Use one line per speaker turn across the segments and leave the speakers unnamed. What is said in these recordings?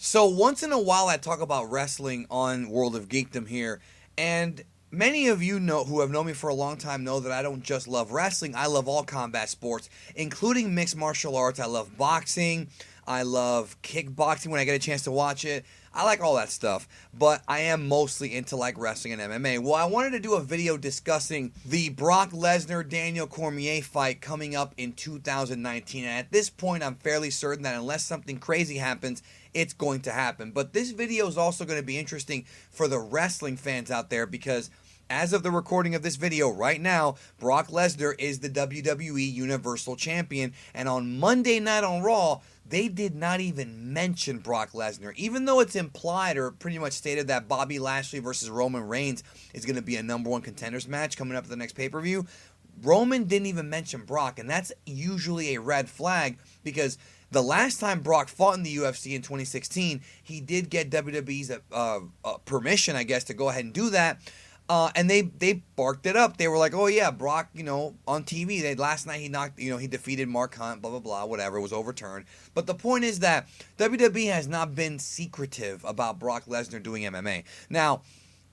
So once in a while, I talk about wrestling on World of Geekdom here, and many of you know who have known me for a long time know that I don't just love wrestling. I love all combat sports, including mixed martial arts. I love boxing. I love kickboxing when I get a chance to watch it. I like all that stuff, but I am mostly into like wrestling and MMA. Well, I wanted to do a video discussing the Brock Lesnar Daniel Cormier fight coming up in 2019. And at this point, I'm fairly certain that unless something crazy happens, it's going to happen. But this video is also going to be interesting for the wrestling fans out there because as of the recording of this video right now, Brock Lesnar is the WWE Universal Champion. And on Monday Night on Raw, they did not even mention Brock Lesnar. Even though it's implied or pretty much stated that Bobby Lashley versus Roman Reigns is going to be a #1 contenders match coming up at the next pay-per-view, Roman didn't even mention Brock. And that's usually a red flag because the last time Brock fought in the UFC in 2016, he did get WWE's permission, I guess, to go ahead and do that. And they barked it up. They were like, "Oh yeah, Brock, on TV. Last night he defeated Mark Hunt, blah blah blah, whatever. It was overturned." But the point is that WWE has not been secretive about Brock Lesnar doing MMA. Now,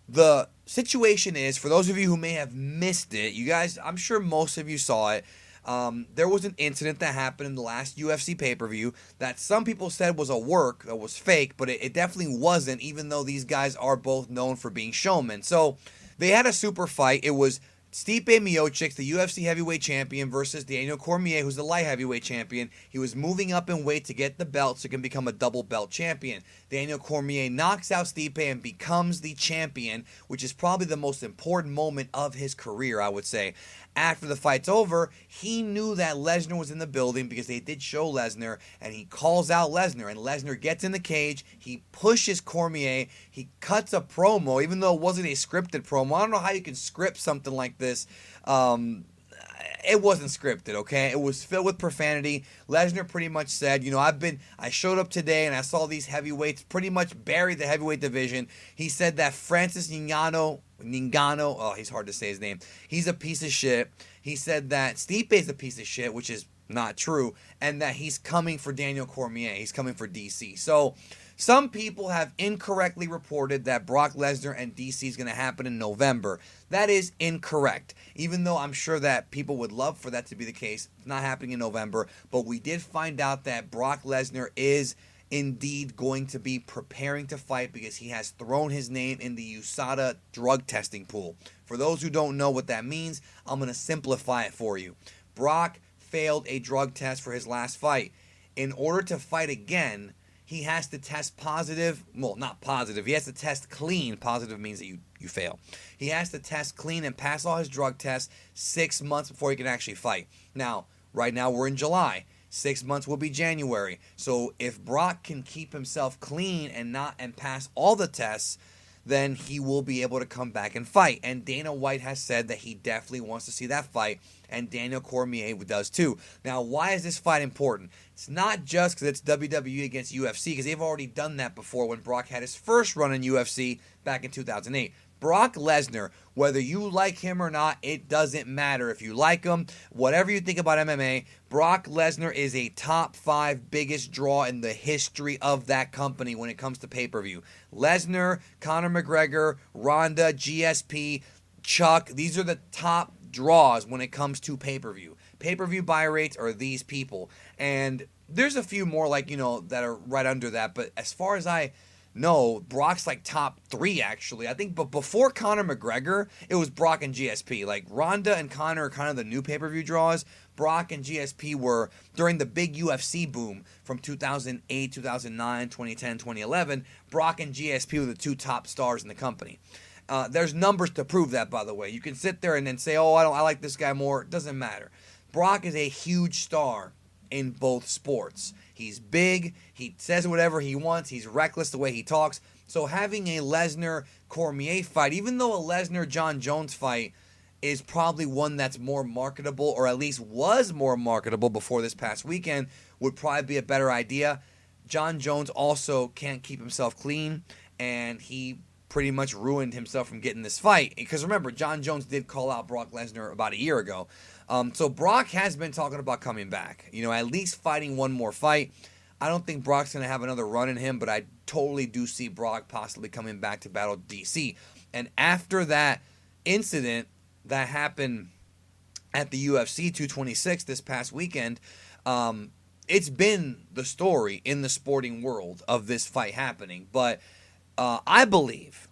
the situation is, for those of you who may have missed it, you guys, I'm sure most of you saw it. There was an incident that happened in the last UFC pay-per-view that some people said was a work, that was fake, but it definitely wasn't, even though these guys are both known for being showmen. So they had a super fight. It was Stipe Miocic, the UFC heavyweight champion, versus Daniel Cormier, who's the light heavyweight champion. He was moving up in weight to get the belt so he can become a double belt champion. Daniel Cormier knocks out Stipe and becomes the champion, which is probably the most important moment of his career, I would say. After the fight's over, he knew that Lesnar was in the building because they did show Lesnar, and he calls out Lesnar, and Lesnar gets in the cage, he pushes Cormier, he cuts a promo, even though it wasn't a scripted promo. I don't know how you can script something like this. It wasn't scripted, okay? It was filled with profanity. Lesnar pretty much said, I showed up today and I saw these heavyweights pretty much bury the heavyweight division. He said that Francis Ngannou, oh, he's hard to say his name. He's a piece of shit. He said that Stipe's a piece of shit, which is not true, and that he's coming for Daniel Cormier. He's coming for DC. So some people have incorrectly reported that Brock Lesnar and DC is going to happen in November. That is incorrect. Even though I'm sure that people would love for that to be the case, it's not happening in November. But we did find out that Brock Lesnar is indeed going to be preparing to fight because he has thrown his name in the USADA drug testing pool. For those who don't know what that means, I'm going to simplify it for you. Brock failed a drug test for his last fight. In order to fight again, he has to test positive. Well, not positive. He has to test clean. Positive means that you fail. He has to test clean and pass all his drug tests 6 months before he can actually fight. Now, right now we're in July. 6 months will be January. So if Brock can keep himself clean and pass all the tests, then he will be able to come back and fight. And Dana White has said that he definitely wants to see that fight, and Daniel Cormier does too. Now, why is this fight important? It's not just because it's WWE against UFC, because they've already done that before when Brock had his first run in UFC back in 2008. Brock Lesnar, whether you like him or not, it doesn't matter. If you like him, whatever you think about MMA, Brock Lesnar is a top 5 biggest draw in the history of that company when it comes to pay-per-view. Lesnar, Conor McGregor, Ronda, GSP, Chuck, these are the top draws when it comes to pay-per-view. Pay-per-view buy rates are these people. And there's a few more that are right under that, but as far as I know, Brock's like top 3 actually. I think, but before Conor McGregor, it was Brock and GSP. Like Ronda and Conor are kind of the new pay-per-view draws. Brock and GSP were during the big UFC boom from 2008, 2009, 2010, 2011. Brock and GSP were the 2 top stars in the company. There's numbers to prove that, by the way. You can sit there and then say, "Oh, I like this guy more." It doesn't matter. Brock is a huge star in both sports. He's big, he says whatever he wants, he's reckless the way he talks. So having a Lesnar-Cormier fight, even though a Lesnar-John Jones fight is probably one that's more marketable, or at least was more marketable before this past weekend, would probably be a better idea. John Jones also can't keep himself clean, and he pretty much ruined himself from getting this fight. Because remember, John Jones did call out Brock Lesnar about a year ago. So Brock has been talking about coming back, at least fighting one more fight. I don't think Brock's going to have another run in him, but I totally do see Brock possibly coming back to battle DC. And after that incident that happened at the UFC 226 this past weekend, it's been the story in the sporting world of this fight happening. But I believe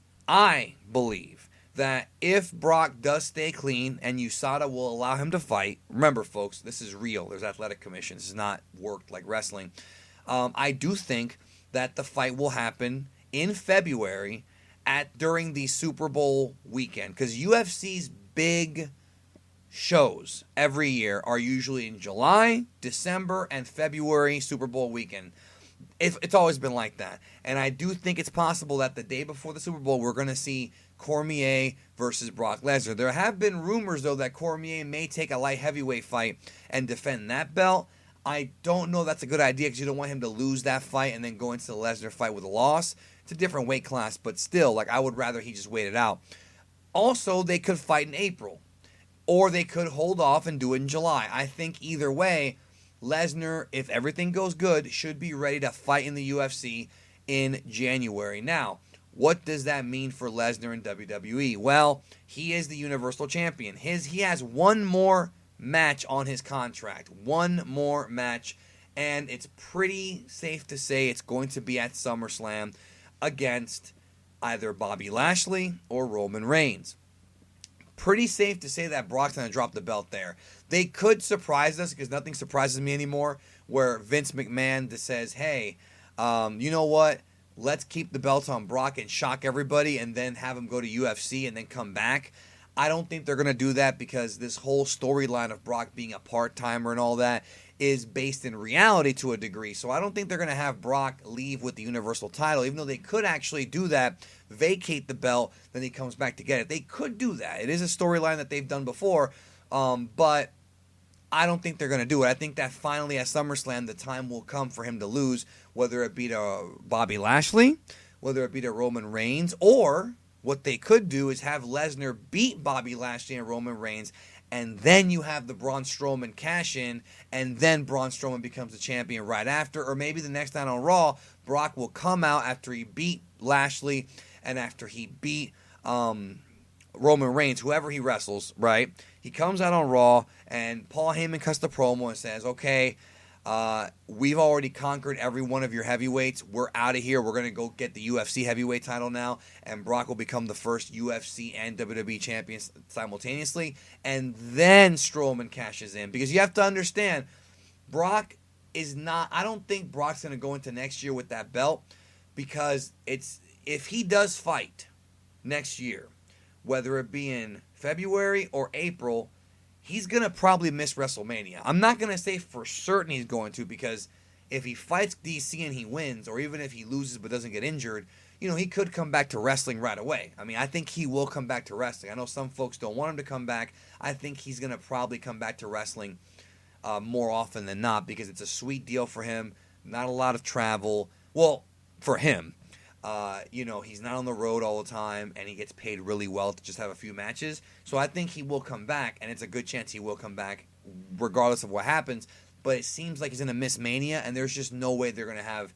that if Brock does stay clean and USADA will allow him to fight, remember, folks, this is real. There's athletic commissions. This is not worked like wrestling. I do think that the fight will happen in February during the Super Bowl weekend, because UFC's big shows every year are usually in July, December, and February Super Bowl weekend. It's always been like that. And I do think it's possible that the day before the Super Bowl, we're going to see Cormier versus Brock Lesnar. There have been rumors, though, that Cormier may take a light heavyweight fight and defend that belt. I don't know that's a good idea, because you don't want him to lose that fight and then go into the Lesnar fight with a loss. It's a different weight class, but still, like, I would rather he just wait it out. Also, they could fight in April, or they could hold off and do it in July. I think either way, Lesnar, if everything goes good, should be ready to fight in the UFC in January. Now, what does that mean for Lesnar in WWE? Well, he is the Universal Champion. He has one more match on his contract. One more match. And it's pretty safe to say it's going to be at SummerSlam against either Bobby Lashley or Roman Reigns. Pretty safe to say that Brock's going to drop the belt there. They could surprise us, because nothing surprises me anymore, where Vince McMahon just says, hey, you know what? Let's keep the belt on Brock and shock everybody and then have him go to UFC and then come back. I don't think they're going to do that, because this whole storyline of Brock being a part-timer and all that is based in reality to a degree. So I don't think they're going to have Brock leave with the Universal title, even though they could actually do that, vacate the belt, then he comes back to get it. They could do that. It is a storyline that they've done before, but I don't think they're going to do it. I think that finally at SummerSlam, the time will come for him to lose, whether it be to Bobby Lashley, whether it be to Roman Reigns, or what they could do is have Lesnar beat Bobby Lashley and Roman Reigns, and then you have the Braun Strowman cash in, and then Braun Strowman becomes the champion right after. Or maybe the next night on Raw, Brock will come out after he beat Lashley and after he beat Roman Reigns, whoever he wrestles, right? He comes out on Raw, and Paul Heyman cuts the promo and says, okay, we've already conquered every one of your heavyweights. We're out of here. We're going to go get the UFC heavyweight title now, and Brock will become the first UFC and WWE champion simultaneously. And then Strowman cashes in, because you have to understand, Brock is not, I don't think Brock's going to go into next year with that belt, because if he does fight next year, whether it be in February or April, he's going to probably miss WrestleMania. I'm not going to say for certain he's going to, because if he fights DC and he wins, or even if he loses but doesn't get injured, he could come back to wrestling right away. I mean, I think he will come back to wrestling. I know some folks don't want him to come back. I think he's going to probably come back to wrestling more often than not, because it's a sweet deal for him. Not a lot of travel. Well, for him. He's not on the road all the time, and he gets paid really well to just have a few matches. So I think he will come back, and it's a good chance he will come back regardless of what happens. But it seems like he's going to miss Mania, and there's just no way they're going to have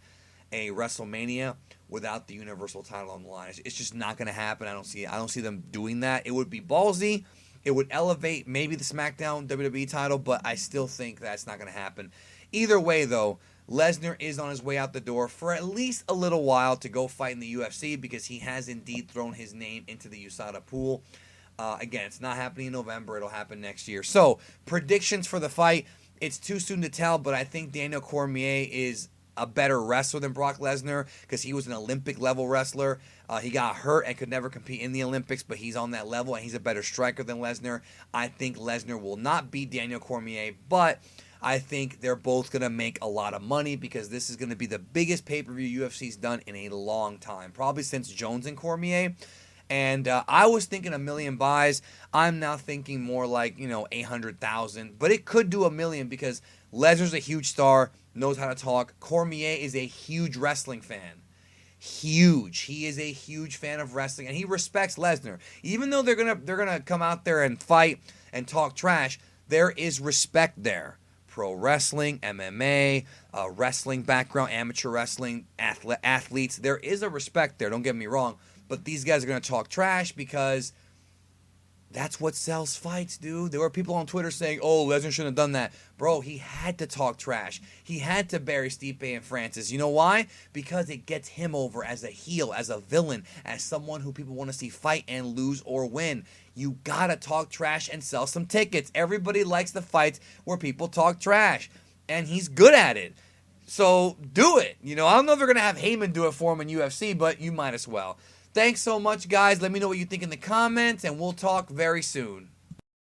a WrestleMania without the Universal title on the line. It's just not going to happen. I don't see them doing that. It would be ballsy. It would elevate maybe the SmackDown WWE title, but I still think that's not going to happen. Either way, though, Lesnar is on his way out the door for at least a little while to go fight in the UFC, because he has indeed thrown his name into the USADA pool. Again, it's not happening in November. It'll happen next year. So, predictions for the fight. It's too soon to tell, but I think Daniel Cormier is a better wrestler than Brock Lesnar, because he was an Olympic-level wrestler. He got hurt and could never compete in the Olympics, but he's on that level, and he's a better striker than Lesnar. I think Lesnar will not beat Daniel Cormier, but I think they're both going to make a lot of money, because this is going to be the biggest pay-per-view UFC's done in a long time, probably since Jones and Cormier. And I was thinking 1 million buys. I'm now thinking more like, 800,000. But it could do 1 million, because Lesnar's a huge star, knows how to talk. Cormier is a huge wrestling fan. Huge. He is a huge fan of wrestling, and he respects Lesnar. Even though they're gonna come out there and fight and talk trash, there is respect there. pro wrestling, MMA, wrestling background, amateur wrestling, athletes. There is a respect there, don't get me wrong, but these guys are going to talk trash because that's what sells fights, dude. There were people on Twitter saying, oh, Lesnar shouldn't have done that. Bro, he had to talk trash. He had to bury Stipe and Francis. You know why? Because it gets him over as a heel, as a villain, as someone who people want to see fight and lose or win. You gotta talk trash and sell some tickets. Everybody likes the fights where people talk trash. And he's good at it. So do it. I don't know if they're going to have Heyman do it for him in UFC, but you might as well. Thanks so much, guys. Let me know what you think in the comments, and we'll talk very soon.